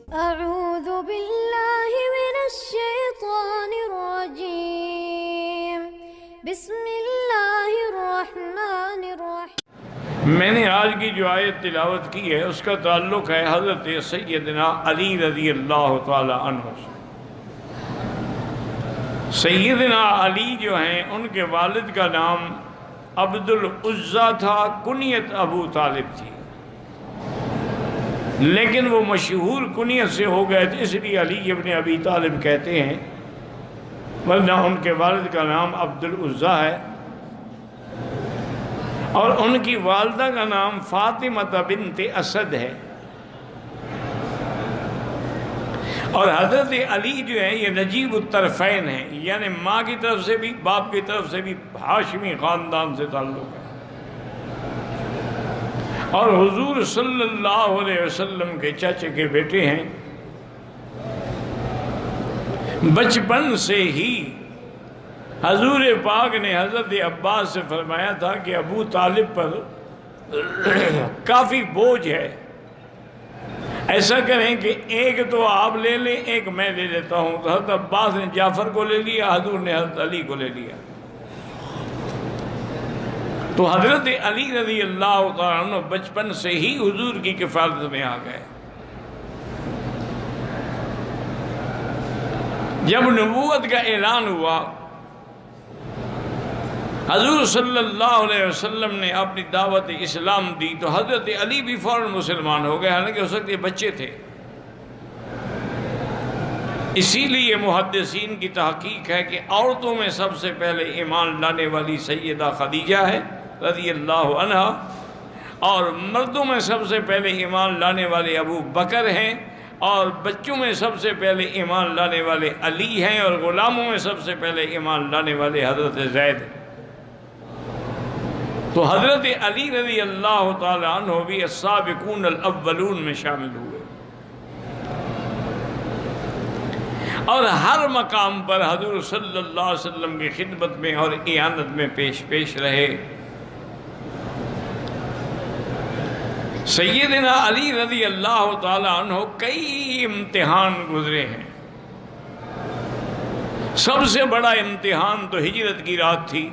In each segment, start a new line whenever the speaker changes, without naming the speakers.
اعوذ باللہ من الشیطان الرجیم بسم اللہ الرحمن الرحیم۔
میں نے آج کی جو آیت تلاوت کی ہے اس کا تعلق ہے حضرت سیدنا علی رضی اللہ تعالی عنہ سے۔ سیدنا علی جو ہیں ان کے والد کا نام عبد العزیٰ تھا، کنیت ابو طالب تھی، لیکن وہ مشہور کنیت سے ہو گئے تھے، اس لیے علی ابن ابی طالب کہتے ہیں، ورنہ ان کے والد کا نام عبد العزیٰ ہے، اور ان کی والدہ کا نام فاطمہ بنت اسد ہے۔ اور حضرت علی جو ہے یہ نجیب الطرفین ہیں، یعنی ماں کی طرف سے بھی باپ کی طرف سے بھی ہاشمی خاندان سے تعلق ہے، اور حضور صلی اللہ علیہ وسلم کے چچے کے بیٹے ہیں۔ بچپن سے ہی حضور پاک نے حضرت عباس سے فرمایا تھا کہ ابو طالب پر کافی بوجھ ہے، ایسا کریں کہ ایک تو آپ لے لیں، ایک میں لے لیتا ہوں۔ تو حضرت عباس نے جعفر کو لے لیا، حضور نے حضرت علی کو لے لیا۔ تو حضرت علی رضی اللہ تعالیٰ عنہ بچپن سے ہی حضور کی کفالت میں آ گئے۔ جب نبوت کا اعلان ہوا، حضور صلی اللہ علیہ وسلم نے اپنی دعوت اسلام دی، تو حضرت علی بھی فوراً مسلمان ہو گئے، حالانکہ اس وقت یہ بچے تھے۔ اسی لیے محدثین کی تحقیق ہے کہ عورتوں میں سب سے پہلے ایمان لانے والی سیدہ خدیجہ ہے رضی اللہ عنہا، اور مردوں میں سب سے پہلے ایمان لانے والے ابو بکر ہیں، اور بچوں میں سب سے پہلے ایمان لانے والے علی ہیں، اور غلاموں میں سب سے پہلے ایمان لانے والے حضرت زید ہیں۔ تو حضرت علی رضی اللہ تعالی عنہ بھی السابقون الاولون میں شامل ہوئے، اور ہر مقام پر حضور صلی اللہ علیہ وسلم کی خدمت میں اور اعانت میں پیش رہے۔ سیدنا علی رضی اللہ تعالی عنہ کئی امتحان گزرے ہیں۔ سب سے بڑا امتحان تو ہجرت کی رات تھی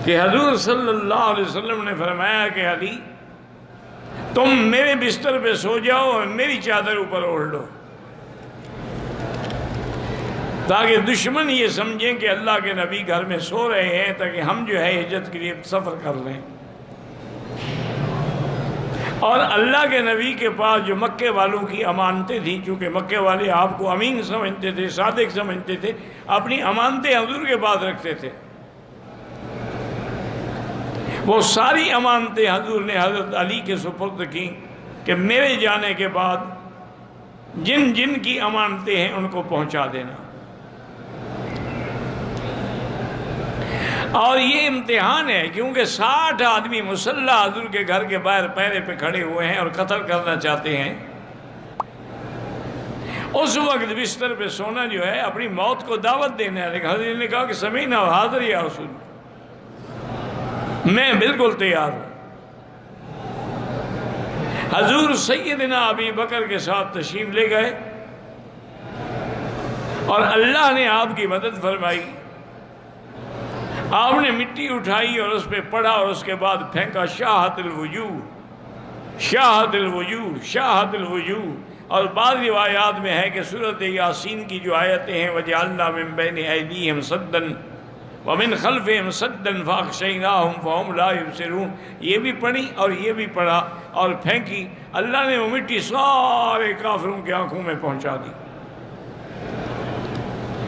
کہ حضور صلی اللہ علیہ وسلم نے فرمایا کہ علی تم میرے بستر پہ سو جاؤ اور میری چادر اوپر اوڑھ لو، تاکہ دشمن یہ سمجھیں کہ اللہ کے نبی گھر میں سو رہے ہیں، تاکہ ہم جو ہے ہجرت کے لیے سفر کر لیں۔ اور اللہ کے نبی کے پاس جو مکے والوں کی امانتیں تھیں، چونکہ مکے والے آپ کو امین سمجھتے تھے، صادق سمجھتے تھے، اپنی امانتیں حضور کے پاس رکھتے تھے۔ وہ ساری امانتیں حضور نے حضرت علی کے سپرد کی کہ میرے جانے کے بعد جن جن کی امانتیں ہیں ان کو پہنچا دینا۔ اور یہ امتحان ہے کیونکہ 60 آدمی مسلح حضور کے گھر کے باہر پہرے پہ کھڑے ہوئے ہیں اور قتل کرنا چاہتے ہیں۔ اس وقت بستر پہ سونا جو ہے اپنی موت کو دعوت دینا ہے، لیکن حضرت نے کہا کہ سمینا و حاضر یا رسول، میں بالکل تیار ہوں۔ حضور سیدنا ابی بکر کے ساتھ تشریف لے گئے، اور اللہ نے آپ کی مدد فرمائی۔ آپ نے مٹی اٹھائی اور اس پہ پڑھا، اور اس کے بعد پھینکا، شاہت الوجوہ شاہت الوجوہ شاہت الوجوہ۔ اور بعض روایات میں ہے کہ سورۃ یاسین کی جو آیتیں ہیں وَجَعَلْنَا مِن بَيْنِ أَيْدِيهِمْ سَدًّا وَمِنْ خَلْفِهِمْ سَدًّا فَأَغْشَيْنَاهُمْ فَهُمْ لَا يُبْصِرُونَ، یہ بھی پڑھی اور یہ بھی پڑھا اور پھینکی، اللہ نے وہ مٹی سارے کافروں کی آنکھوں میں پہنچا دی۔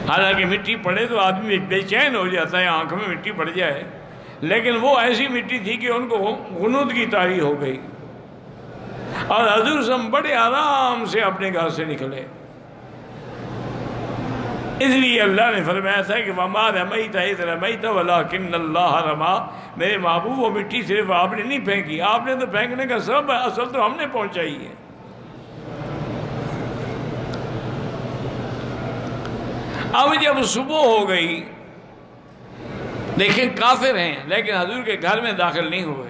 حالانکہ مٹی پڑے تو آدمی بے چین ہو جاتا ہے، آنکھ میں مٹی پڑ جائے، لیکن وہ ایسی مٹی تھی کہ ان کو غنود کی طاری ہو گئی، اور حضور صلی بڑے آرام سے اپنے گھر سے نکلے۔ اس لیے اللہ نے فرمایا تھا کہ وَمَا رَمَيْتَ إِذْ رَمَيْتَ وَلَكِنَّ اللَّهَ رَمَى، میرے محبوب وہ مٹی صرف آپ نے نہیں پھینکی، آپ نے تو پھینکنے کا سبب ہے، اصل تو ہم نے پہنچائی ہے۔ اب جب صبح ہو گئی، دیکھیں کافر ہیں لیکن حضور کے گھر میں داخل نہیں ہوئے،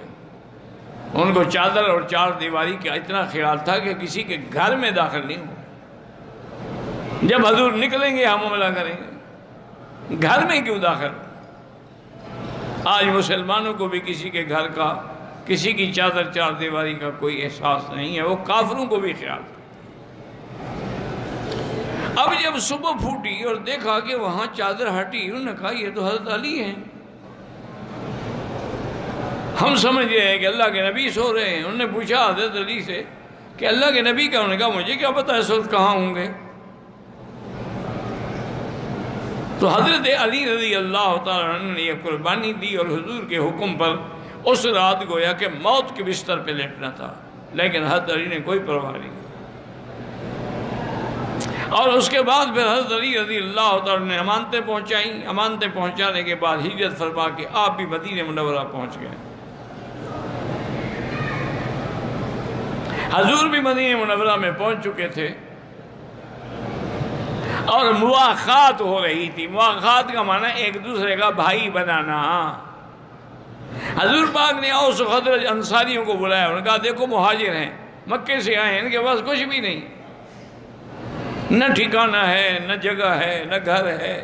ان کو چادر اور چار دیواری کا اتنا خیال تھا کہ کسی کے گھر میں داخل نہیں ہو. جب حضور نکلیں گے ہم حملہ کریں گے، گھر میں کیوں داخل؟ آج مسلمانوں کو بھی کسی کے گھر کا، کسی کی چادر چار دیواری کا کوئی احساس نہیں ہے، وہ کافروں کو بھی خیال تھا. اب جب صبح پھوٹی اور دیکھا کہ وہاں چادر ہٹی، انہوں نے کہا یہ تو حضرت علی ہیں. ہم سمجھ رہے ہیں کہ اللہ کے نبی سو رہے ہیں. انہوں نے پوچھا حضرت علی سے کہ اللہ کے نبی کا؟ انہوں نے کہا مجھے کیا پتا اس وقت کہاں ہوں گے. تو حضرت علی رضی اللہ تعالیٰ عنہ نے یہ قربانی دی اور حضور کے حکم پر اس رات گویا کہ موت کے بستر پہ لیٹنا تھا، لیکن حضرت علی نے کوئی پرواہ نہیں کی. اور اس کے بعد پھر حضرت علی رضی اللہ تعالیٰ نے امانتیں پہنچائیں. امانتیں پہنچانے کے بعد ہجرت فرما کے آپ بھی مدینہ منورہ پہنچ گئے. حضور بھی مدینہ منورہ میں پہنچ چکے تھے اور مواخات ہو رہی تھی. مواخات کا معنی ایک دوسرے کا بھائی بنانا. حضور پاک نے اوس و خزرج انصاریوں کو بلایا. انہوں نے کہا دیکھو مہاجر ہیں، مکے سے آئے ہیں، ان کے پاس کچھ بھی نہیں، نہ ٹھکانہ ہے، نہ جگہ ہے، نہ گھر ہے.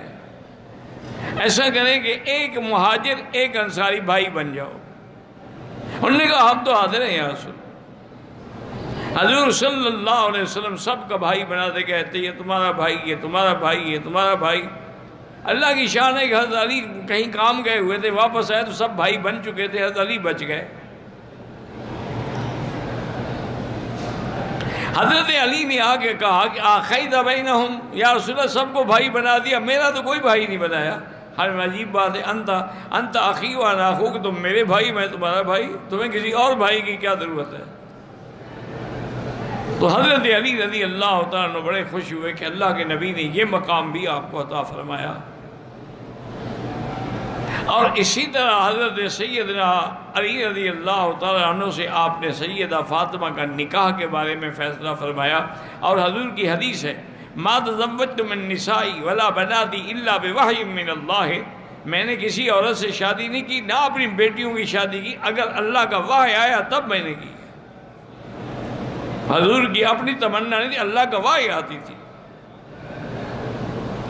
ایسا کریں کہ ایک مہاجر ایک انصاری بھائی بن جاؤ. انہوں نے کہا ہم تو حاضر ہیں یا رسول. حضور صلی اللہ علیہ وسلم سب کا بھائی بناتے کہتے یہ تمہارا بھائی، یہ تمہارا بھائی، یہ تمہارا بھائی. اللہ کی شان ہے کہ حضرت علی کہیں کام گئے ہوئے تھے، واپس آئے تو سب بھائی بن چکے تھے، حضرت علی بچ گئے. حضرت علی نے آ کے کہا کہ آخید بینہم، یا رسول اللہ سب کو بھائی بنا دیا، میرا تو کوئی بھائی نہیں بنایا. ہر عجیب بات ہے، انت اخی و انا اخوک، تم میرے بھائی میں تمہارا بھائی، تمہیں کسی اور بھائی کی کیا ضرورت ہے. تو حضرت علی رضی اللہ تعالیٰ عنہ بڑے خوش ہوئے کہ اللہ کے نبی نے یہ مقام بھی آپ کو عطا فرمایا. اور اسی طرح حضرت سیدنا علی رضی اللہ تعالیٰ عنہ سے آپ نے سیدہ فاطمہ کا نکاح کے بارے میں فیصلہ فرمایا. اور حضور کی حدیث ہے ما تزوجت من نسائی ولا بناتی الا بوحی من اللہ، میں نے کسی عورت سے شادی نہیں کی، نہ اپنی بیٹیوں کی شادی کی، اگر اللہ کا وحی آیا تب میں نے کی. حضور کی اپنی تمنا نہیں تھی، اللہ کا وحی آتی تھی.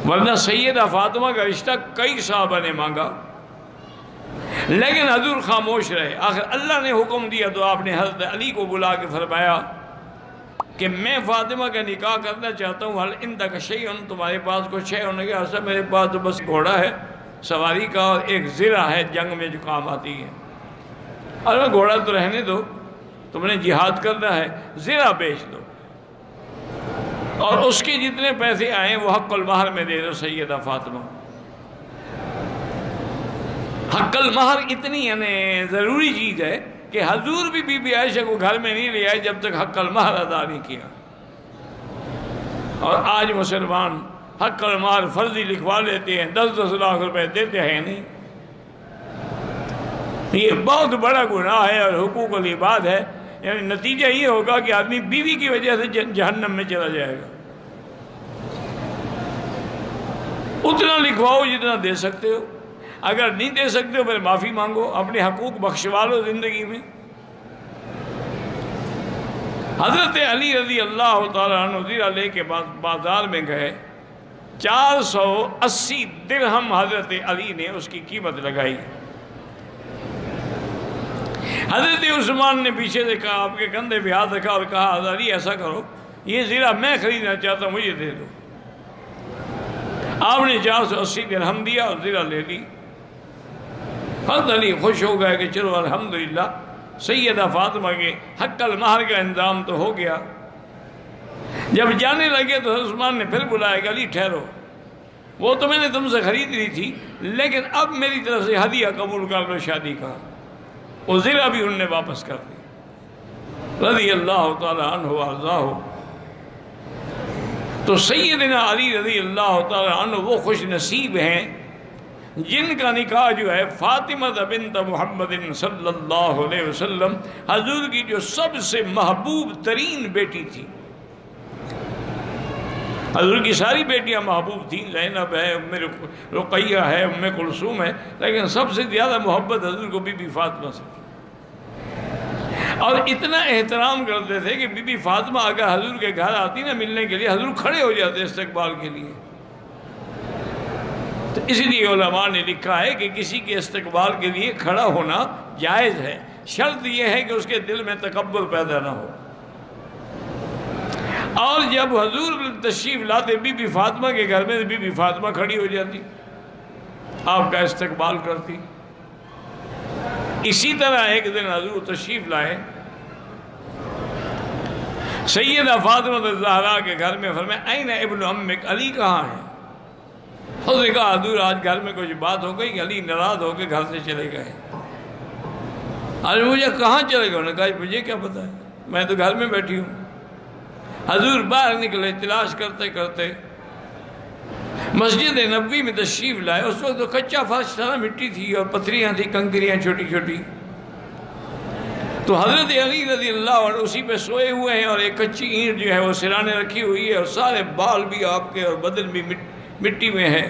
ورنہ سیدہ فاطمہ کا رشتہ کئی صحابہ نے مانگا، لیکن حضور خاموش رہے. آخر اللہ نے حکم دیا تو آپ نے حضرت علی کو بلا کے فرمایا کہ میں فاطمہ کا نکاح کرنا چاہتا ہوں، حل عندک شیء، تمہارے پاس کچھ ہے؟ انہوں نے کہا ایسا میرے پاس تو بس گھوڑا ہے سواری کا اور ایک زرہ ہے جنگ میں جو کام آتی ہے. اور میں گھوڑا تو رہنے دو، تم نے جہاد کرنا ہے، زرہ بیچ دو اور اس کے جتنے پیسے آئیں وہ حق المہر میں دے دو سیدہ فاطمہ. حق المہر اتنی یعنی ضروری چیز ہے کہ حضور بھی بی بی عائشہ کو گھر میں نہیں لے آئے جب تک حق المہر ادا نہیں کیا. اور آج مسلمان حق المہر فرضی لکھوا لیتے ہیں، 10-10 لاکھ روپے دیتے ہیں نہیں. یہ بہت بڑا گناہ ہے اور حقوق العباد ہے. یعنی نتیجہ یہ ہوگا کہ آدمی بیوی کی وجہ سے جہنم میں چلا جائے گا. اتنا لکھواؤ جتنا دے سکتے ہو، اگر نہیں دے سکتے ہو پھر معافی مانگو، اپنے حقوق بخشوا لو زندگی میں. حضرت علی رضی اللہ تعالیٰ عنہ زیرہ لے کے بازار میں گئے، 480 درہم حضرت علی نے اس کی قیمت لگائی. حضرت عثمان نے پیچھے سے کہا، آپ کے کندھے پہ ہاتھ رکھا اور کہا حضرت علی ایسا کرو، یہ زیرہ میں خریدنا چاہتا ہوں، مجھے دے دو. آپ نے 480 درہم دیا اور زیرہ لے لی. حضرت علی خوش ہو گئے کہ چلو الحمدللہ سیدہ فاطمہ کے حق المہر کا انتظام تو ہو گیا. جب جانے لگے تو عثمان نے پھر بلایا کہ علی ٹھہرو، وہ تو میں نے تم سے خرید لی تھی، لیکن اب میری طرف سے ہدیہ قبول کر لو شادی کا. وہ زرہ بھی انہوں نے واپس کر دی رضی اللہ تعالی عنہ وارضاہ. تو سیدنا علی رضی اللہ تعالی عنہ وہ خوش نصیب ہیں جن کا نکاح جو ہے فاطمہ بنت محمد صلی اللہ علیہ وسلم، حضور کی جو سب سے محبوب ترین بیٹی تھی. حضور کی ساری بیٹیاں محبوب تھیں، زینب ہے، ام رقیہ ہے، ام کلثوم ہے، لیکن سب سے زیادہ محبت حضور کو بی بی فاطمہ سے تھی. اور اتنا احترام کرتے تھے کہ بی بی فاطمہ اگر حضور کے گھر آتی نا ملنے کے لیے، حضور کھڑے ہو جاتے استقبال کے لیے۔ تو اسی لیے علماء نے لکھا ہے کہ کسی کے استقبال کے لیے کھڑا ہونا جائز ہے، شرط یہ ہے کہ اس کے دل میں تکبر پیدا نہ ہو۔ اور جب حضور تشریف لاتے بی بی فاطمہ کے گھر میں، بی بی فاطمہ کھڑی ہو جاتی، آپ کا استقبال کرتی۔ اسی طرح ایک دن حضور تشریف لائے سیدہ فاطمہ الزہرا کے گھر میں، فرمایا این ابن امک، علی کہاں ہے؟ حضور نے کہا حضور آج گھر میں کچھ بات ہو گئی، علی ناراض ہو کے گھر سے چلے گئے۔ آج مجھے کہاں چلے گئے؟ انہوں نے کہا مجھے کیا پتا ہے، میں تو گھر میں بیٹھی ہوں۔ حضور باہر نکلے تلاش کرتے کرتے مسجد نبوی میں تشریف لائے۔ اس وقت تو کچا فرش تھا، مٹی تھی اور پتھریاں تھی، کنکریاں چھوٹی چھوٹی۔ تو حضرت علی رضی اللہ عنہ اسی پہ سوئے ہوئے ہیں اور ایک کچی اینٹ جو ہے وہ سرانے رکھی ہوئی ہے، اور سارے بال بھی آپ کے اور بدن بھی مٹی میں ہے۔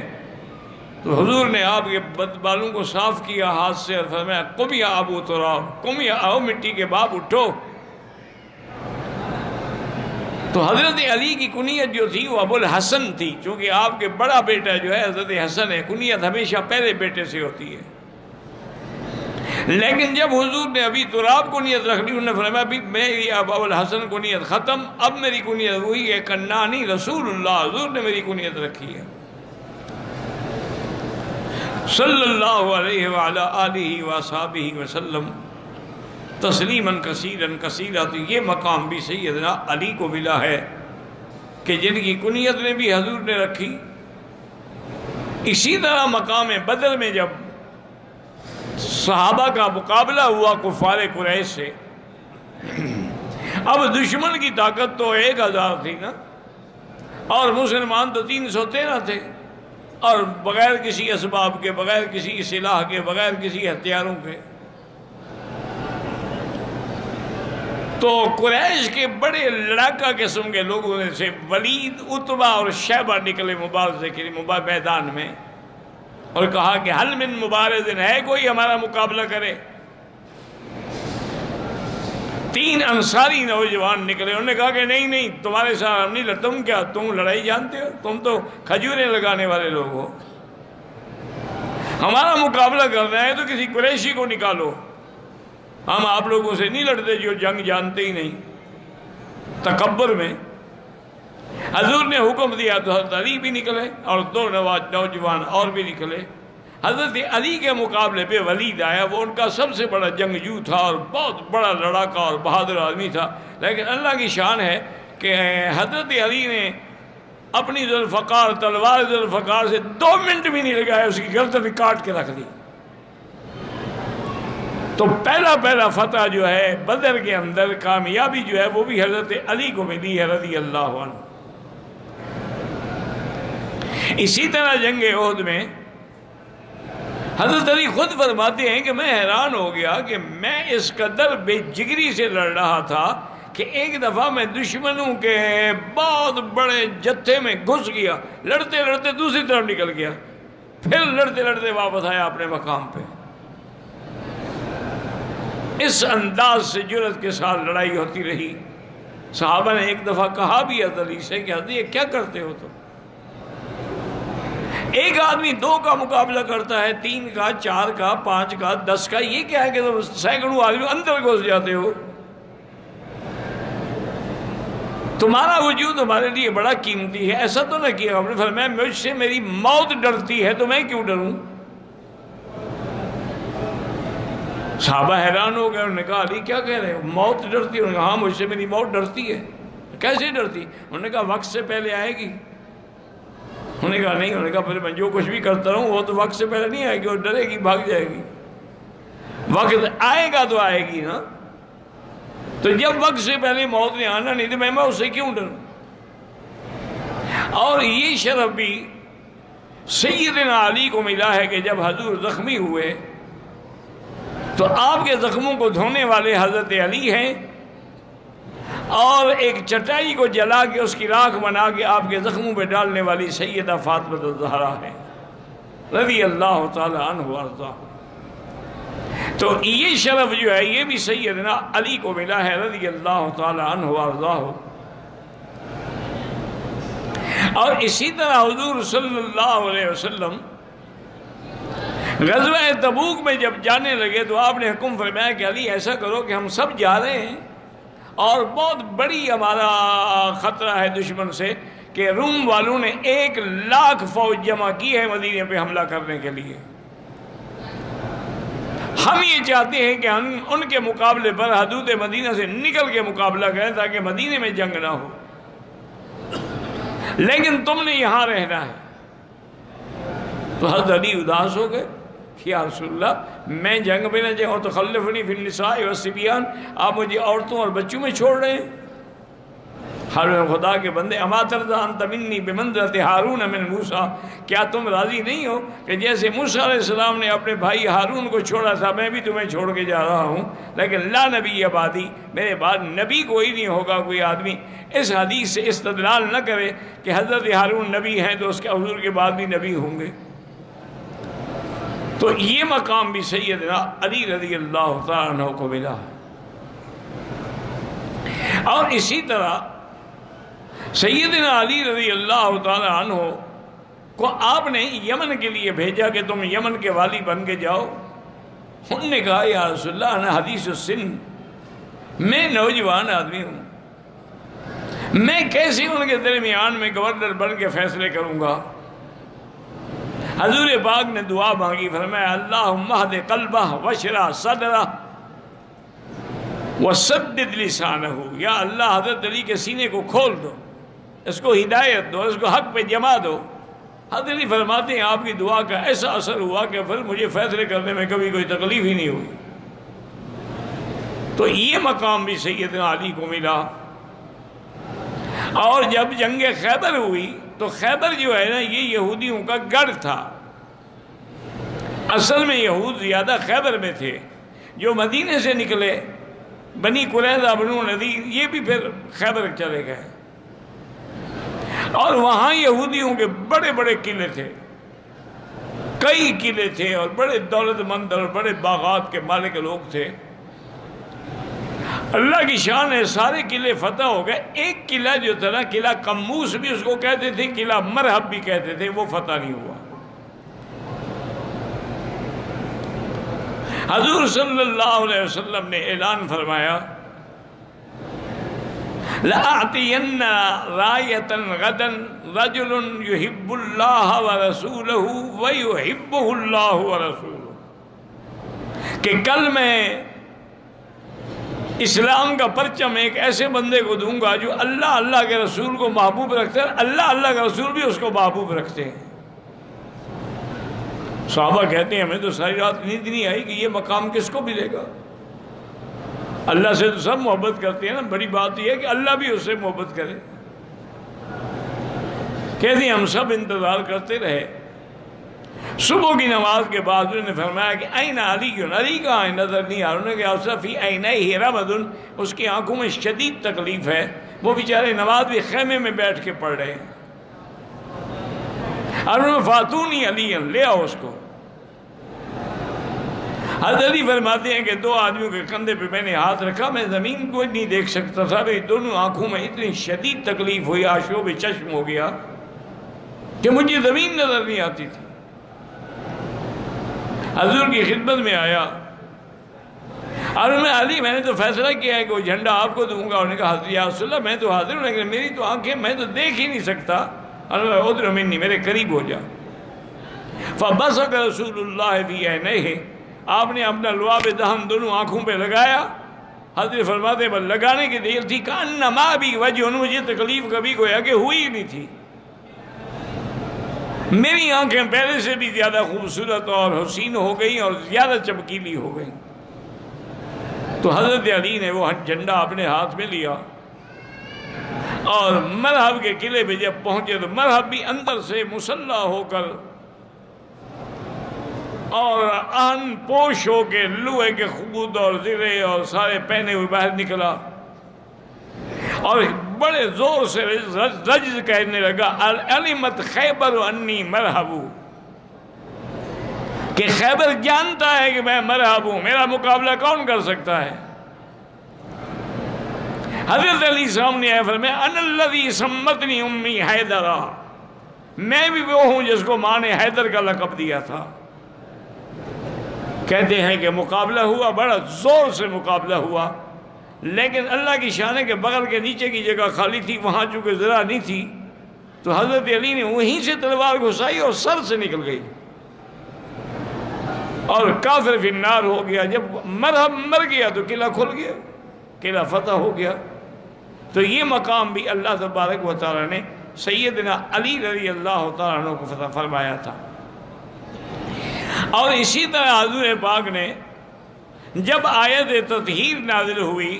تو حضور نے آپ کے بالوں کو صاف کیا ہاتھ سے اور فرمایا قم یا ابو تراب، قم یا آؤ مٹی کے باپ اٹھو۔ تو حضرت علی کی کنیت جو تھی وہ ابو الحسن تھی، چونکہ آپ کے بڑا بیٹا جو ہے حضرت حسن ہے، کنیت ہمیشہ پہلے بیٹے سے ہوتی ہے۔ لیکن جب حضور نے ابھی تراب کنیت رکھ لی، انہوں نے فرمایا ابھی میری اب ابو الحسن کنیت ختم، اب میری کنیت وہی ہے کنانی رسول اللہ، حضور نے میری کنیت رکھی ہے صلی اللہ علیہ وعلی آلہ وصحبہ وسلم تسلیماً کثیراً کثیرا۔ تو یہ مقام بھی سیدنا علی کو ملا ہے کہ جن کی کنیت نے بھی حضور نے رکھی۔ اسی طرح مقام بدر میں جب صحابہ کا مقابلہ ہوا کفار قریش سے، اب دشمن کی طاقت تو 1000 تھی نا، اور مسلمان تو 313 تھے، اور بغیر کسی اسباب کے، بغیر کسی سلاح کے، بغیر کسی ہتھیاروں کے۔ تو قریش کے بڑے لڑاکا قسم کے لوگوں میں سے ولید، عتبہ اور شیبہ نکلے مبارزے کے لیے میدان میں، اور کہا کہ حل من مبارز، ہے کوئی ہمارا مقابلہ کرے؟ 3 انصاری نوجوان نکلے، انہوں نے کہا کہ نہیں تمہارے ساتھ ہم نہیں لڑتے۔ تم کیا، تم لڑائی جانتے ہو؟ تم تو کھجوریں لگانے والے لوگ ہو، ہمارا مقابلہ کرنا ہے تو کسی قریشی کو نکالو، ہم آپ لوگوں سے نہیں لڑتے جو جنگ جانتے ہی نہیں۔ تکبر میں حضور نے حکم دیا تو حضرت علی بھی نکلے اور 2 نوجوان اور بھی نکلے۔ حضرت علی کے مقابلے پہ ولید آیا، وہ ان کا سب سے بڑا جنگجو تھا اور بہت بڑا لڑاکا اور بہادر آدمی تھا، لیکن اللہ کی شان ہے کہ حضرت علی نے اپنی ذوالفقار تلوار ذوالفقار سے 2 منٹ بھی نہیں لگایا، اس کی گردن کاٹ کے رکھ دی۔ تو پہلا فتح جو ہے بدر کے اندر، کامیابی جو ہے وہ بھی حضرت علی کو ملی ہے رضی اللہ عنہ۔ اسی طرح جنگ احد میں حضرت علی خود فرماتے ہیں کہ میں حیران ہو گیا کہ میں اس قدر بے جگری سے لڑ رہا تھا کہ ایک دفعہ میں دشمنوں کے بہت بڑے جتھے میں گھس گیا، لڑتے لڑتے دوسری طرف نکل گیا، پھر لڑتے لڑتے واپس آیا اپنے مقام پہ۔ اس انداز سے جرأت کے ساتھ لڑائی ہوتی رہی۔ صحابہ نے ایک دفعہ کہا بھی حضرت علی سے کہ حضرت یہ کیا کرتے ہو تم؟ ایک آدمی 2 کا مقابلہ کرتا ہے، 3 کا، 4 کا، 5 کا، 10 کا، یہ کیا ہے کہ تم سینکڑوں آدمی اندر گھس جاتے ہو؟ تمہارا وجود ہمارے لیے بڑا قیمتی ہے، ایسا تو نہ کیا۔ ہم نے فرمایا مجھ سے میری موت ڈرتی ہے تو میں کیوں ڈروں؟ صحابہ حیران ہو گئے، انہوں نے کہا علی کیا کہہ رہے ہو، موت ڈرتی ہے؟ انہوں نے کہا ہاں مجھ سے میری موت ڈرتی ہے۔ کیسے ڈرتی؟ انہوں نے کہا وقت سے پہلے آئے گی۔ انہوں نے کہا نہیں، انہوں نے کہا پھر میں جو کچھ بھی کرتا رہوں وہ تو وقت سے پہلے نہیں آئے گی، وہ ڈرے گی، بھاگ جائے گی۔ وقت آئے گا تو آئے گی نا، تو جب وقت سے پہلے موت نے آنا نہیں تو میں اس سے کیوں ڈروں؟ اور یہ شرف بھی سیدنا علی کو ملا ہے کہ جب حضور زخمی ہوئے تو آپ کے زخموں کو دھونے والے حضرت علی ہیں، اور ایک چٹائی کو جلا کے اس کی راکھ بنا کے آپ کے زخموں پہ ڈالنے والی سیدہ فاطمہ الزہرا ہے رضی اللہ تعالی عنہ وارضاہ۔ تو یہ شرف جو ہے یہ بھی سیدنا علی کو ملا ہے رضی اللہ تعالی عنہ وارضاہ۔ اور اسی طرح حضور صلی اللہ علیہ وسلم غزوہ تبوک میں جب جانے لگے تو آپ نے حکم فرمایا کہ علی ایسا کرو کہ ہم سب جا رہے ہیں اور بہت بڑی ہمارا خطرہ ہے دشمن سے کہ روم والوں نے 1,00,000 فوج جمع کی ہے مدینے پہ حملہ کرنے کے لیے۔ ہم یہ چاہتے ہیں کہ ہم ان کے مقابلے پر حدود مدینہ سے نکل کے مقابلہ کریں تاکہ مدینے میں جنگ نہ ہو، لیکن تم نے یہاں رہنا ہے۔ تو حضرت علی اداس ہو گئے، یا رسول اللہ میں جنگ میں نہ جاؤں تو خلفنی فی النساء والصبیان، آپ مجھے عورتوں اور بچوں میں چھوڑ رہے ہیں۔ ہر خدا کے بندے اما ترضی ان تمنی بمنزلۃ ہارون من موسیٰ، کیا تم راضی نہیں ہو کہ جیسے موسیٰ علیہ السلام نے اپنے بھائی ہارون کو چھوڑا تھا میں بھی تمہیں چھوڑ کے جا رہا ہوں، لیکن لا نبی بعدی، میرے بعد نبی کوئی نہیں ہوگا کوئی آدمی۔ اس حدیث سے استدلال نہ کرے کہ حضرت ہارون نبی ہیں تو اس کے حضور کے بعد بھی نبی ہوں گے۔ تو یہ مقام بھی سیدنا علی رضی اللہ تعالیٰ عنہ کو ملا۔ اور اسی طرح سیدنا علی رضی اللہ تعالیٰ عنہ کو آپ نے یمن کے لیے بھیجا کہ تم یمن کے والی بن کے جاؤ۔ انہوں نے کہا یا رسول اللہ انا حدیث السن، میں نوجوان آدمی ہوں، میں کیسے ان کے درمیان میں گورنر بن کے فیصلے کروں گا؟ حضور پاک نے دعا مانگی، فرمایا اللہم اہد قلبہ وشرح صدرہ وسدد لسانہ، یا اللہ حضرت علی کے سینے کو کھول دو، اس کو ہدایت دو، اس کو حق پہ جما دو۔ حضرت علی فرماتے ہیں آپ کی دعا کا ایسا اثر ہوا کہ پھر مجھے فیصلے کرنے میں کبھی کوئی تکلیف ہی نہیں ہوئی۔ تو یہ مقام بھی سیدنا علی کو ملا۔ اور جب جنگ خیبر ہوئی تو خیبر جو ہے نا یہ یہودیوں کا گڑھ تھا، اصل میں یہود زیادہ خیبر میں تھے، جو مدینے سے نکلے بنی قریظہ بنو نذیر یہ بھی پھر خیبر چلے گئے، اور وہاں یہودیوں کے بڑے بڑے قلعے تھے، کئی قلعے تھے اور بڑے دولت مند اور بڑے باغات کے مالک لوگ تھے۔ اللہ کی شان ہے سارے قلعے فتح ہو گئے، ایک قلعہ جو تھا نا قلعہ قموس بھی اس کو کہتے تھے، قلعہ مرحب بھی کہتے تھے، وہ فتح نہیں ہوا۔ حضور صلی اللہ علیہ وسلم نے اعلان فرمایا لَأَعْطِيَنَّ رَایَةً غَدًا رَجُلٌ يُحِبُّ اللَّهَ وَرَسُولَهُ وَيُحِبُّهُ اللَّهُ وَرَسُولُهُ، کہ کل میں اسلام کا پرچم ایک ایسے بندے کو دوں گا جو اللہ اللہ کے رسول کو محبوب رکھتے ہیں، اللہ اللہ کا رسول بھی اس کو محبوب رکھتے ہیں۔ صحابہ کہتے ہیں ہمیں تو ساری رات نیند نہیں آئی کہ یہ مقام کس کو ملے گا؟ اللہ سے تو سب محبت کرتے ہیں نا، بڑی بات یہ ہے کہ اللہ بھی اس سے محبت کرے۔ کہتے ہیں ہم سب انتظار کرتے رہے، صبح کی نماز کے بعد انہوں نے فرمایا کہ این علی، علی کہاں ہے؟ نظر نہیں آ رہا۔ انہوں نے کہا اصلا فی عینیہ رمد، اس کی آنکھوں میں شدید تکلیف ہے، وہ بیچارے نماز بھی خیمے میں بیٹھ کے پڑھ رہے ہیں۔ اور انہوں نے فاتونی علی، لے آؤ اس کو۔ حضرت علی فرماتے ہیں کہ دو آدمیوں کے کندھے پہ میں نے ہاتھ رکھا، میں زمین کو نہیں دیکھ سکتا تھا، میری دونوں آنکھوں میں اتنی شدید تکلیف ہوئی، آشوب چشم ہو گیا کہ مجھے زمین نظر نہیں آتی تھی۔ حضور کی خدمت میں آیا اور میں علی میں نے تو فیصلہ کیا ہے کہ وہ جھنڈا آپ کو دوں گا۔ انہوں نے کہا حضرت یا رسول اللہ میں تو حاضر ہوں، لیکن میری تو آنکھیں میں تو دیکھ ہی نہیں سکتا۔ ادر منی، میرے قریب ہو جا۔ فبصق رسول اللہ فی عینیہ، آپ نے اپنا لعاب دہن دونوں آنکھوں پہ لگایا۔ حضرت فرماتے ہیں بس لگانے کی دیر تھی کأنما بی وجہ، مجھے تکلیف کبھی گویا کہ ہوئی نہیں تھی، میری آنکھیں پہلے سے بھی زیادہ خوبصورت اور حسین ہو گئی اور زیادہ چمکیلی ہو گئی۔ تو حضرت علی نے وہ جھنڈا اپنے ہاتھ میں لیا اور مرحب کے قلعے پہ جب پہنچے تو مرحب بھی اندر سے مسلح ہو کر اور آن پوش ہو کے لوہے کے خود اور زرے اور سارے پہنے ہوئے باہر نکلا اور بڑے زور سے رجز کہنے لگا علمت خیبر انی مرحبو، کہ خیبر جانتا ہے کہ میں مرحب ہوں، میرا مقابلہ کون کر سکتا ہے؟ حضرت علی سامنے آئے فرمایا انا الذی سمتنی امی حیدرا، میں بھی وہ ہوں جس کو ماں نے حیدر کا لقب دیا تھا۔ کہتے ہیں کہ مقابلہ ہوا، بڑا زور سے مقابلہ ہوا، لیکن اللہ کی شان ہے کہ بغل کے نیچے کی جگہ خالی تھی، وہاں چونکہ ذرا نہیں تھی تو حضرت علی نے وہیں سے تلوار گھسائی اور سر سے نکل گئی اور کافر فی النار ہو گیا۔ جب مرحب مر گیا تو قلعہ کھل گیا، قلعہ فتح ہو گیا۔ تو یہ مقام بھی اللہ تبارک و تعالیٰ نے سیدنا علی رضی اللہ تعالیٰ عنہ کو فتح فرمایا تھا۔ اور اسی طرح حضور پاک نے جب آیت تطہیر نازل ہوئی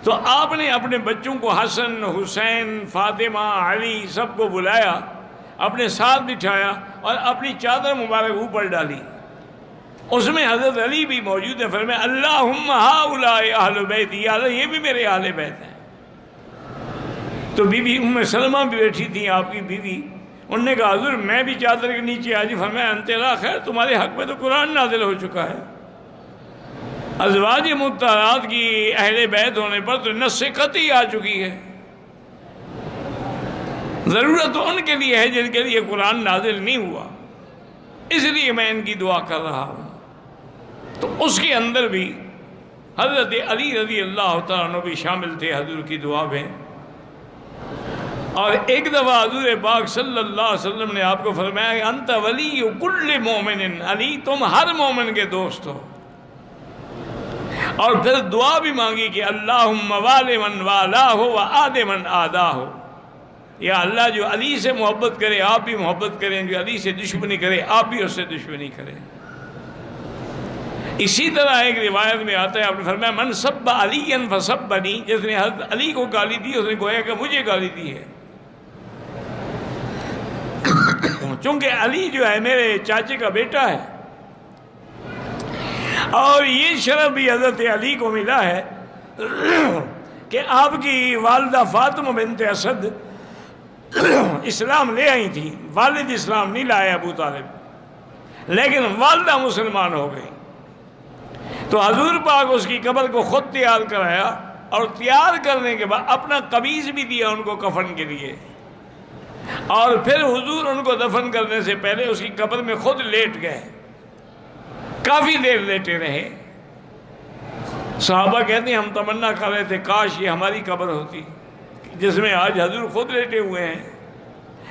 تو آپ نے اپنے بچوں کو حسن، حسین، فاطمہ، علی سب کو بلایا، اپنے ساتھ بٹھایا اور اپنی چادر مبارک اوپر ڈالی، اس میں حضرت علی بھی موجود ہیں۔ فرمایا اللہم ہؤلاء اہل بیتی، یا اللہ یہ بھی میرے اہل بیت ہیں۔ تو بی بی ام سلمہ بھی بیٹھی تھیں، آپ کی بیوی، انہوں نے کہا حضور میں بھی چادر کے نیچے آجی۔ فرمایا انت لا خیر، تمہارے حق میں تو قرآن نازل ہو چکا ہے۔ ازواج مطہرات کی اہل بیت ہونے پر تو نص قطعی آ چکی ہے، ضرورت تو ان کے لیے ہے جن کے لیے قرآن نازل نہیں ہوا، اس لیے میں ان کی دعا کر رہا ہوں۔ تو اس کے اندر بھی حضرت علی رضی اللہ تعالیٰ عنہ بھی شامل تھے حضور کی دعا میں۔ اور ایک دفعہ حضور پاک صلی اللہ علیہ وسلم نے آپ کو فرمایا کہ انت ولی کل مومن، علی تم ہر مومن کے دوست ہو۔ اور پھر دعا بھی مانگی کہ اللہم والی من والا ہو و آد من آدا ہو، یا اللہ جو علی سے محبت کرے آپ بھی محبت کریں، جو علی سے دشمنی کرے آپ بھی اس سے دشمنی کریں۔ اسی طرح ایک روایت میں آتا ہے، آپ نے فرمایا من سب علی فسبنی، جس نے حضرت علی کو گالی دی اس نے گویا کہ مجھے گالی دی ہے، چونکہ علی جو ہے میرے چاچے کا بیٹا ہے۔ اور یہ شرف بھی حضرت علی کو ملا ہے کہ آپ کی والدہ فاطمہ بنت اسد اسلام لے آئی تھی، والد اسلام نہیں لایا ابو طالب، لیکن والدہ مسلمان ہو گئی۔ تو حضور پاک اس کی قبر کو خود تیار کرایا، اور تیار کرنے کے بعد اپنا قمیض بھی دیا ان کو کفن کے لیے، اور پھر حضور ان کو دفن کرنے سے پہلے اس کی قبر میں خود لیٹ گئے، کافی دیر لیٹے رہے۔ صحابہ کہتے ہیں ہم تمنا کر رہے تھے کاش یہ ہماری قبر ہوتی جس میں آج حضور خود لیٹے ہوئے ہیں۔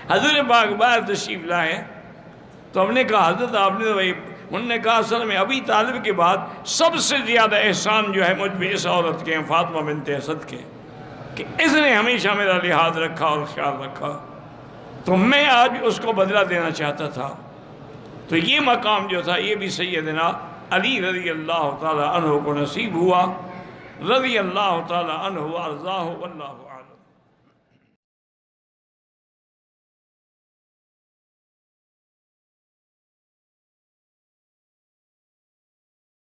حضور پاک باہر تشریف لائے تو ہم نے کہا حضرت آپ نے وہی، انہوں نے کہا اصل میں ابی طالب کے بعد سب سے زیادہ احسان جو ہے مجھ پہ اس عورت کے ہیں، فاطمہ بنت اسد کے، کہ اس نے ہمیشہ میرا لحاظ رکھا اور خیال رکھا، تو میں آج اس کو بدلہ دینا چاہتا تھا۔ تو یہ مقام جو تھا یہ بھی سیدنا علی رضی اللہ تعالی عنہ کو نصیب ہوا، رضی اللہ تعالی عنہ وارضاہ واللہ عنہ۔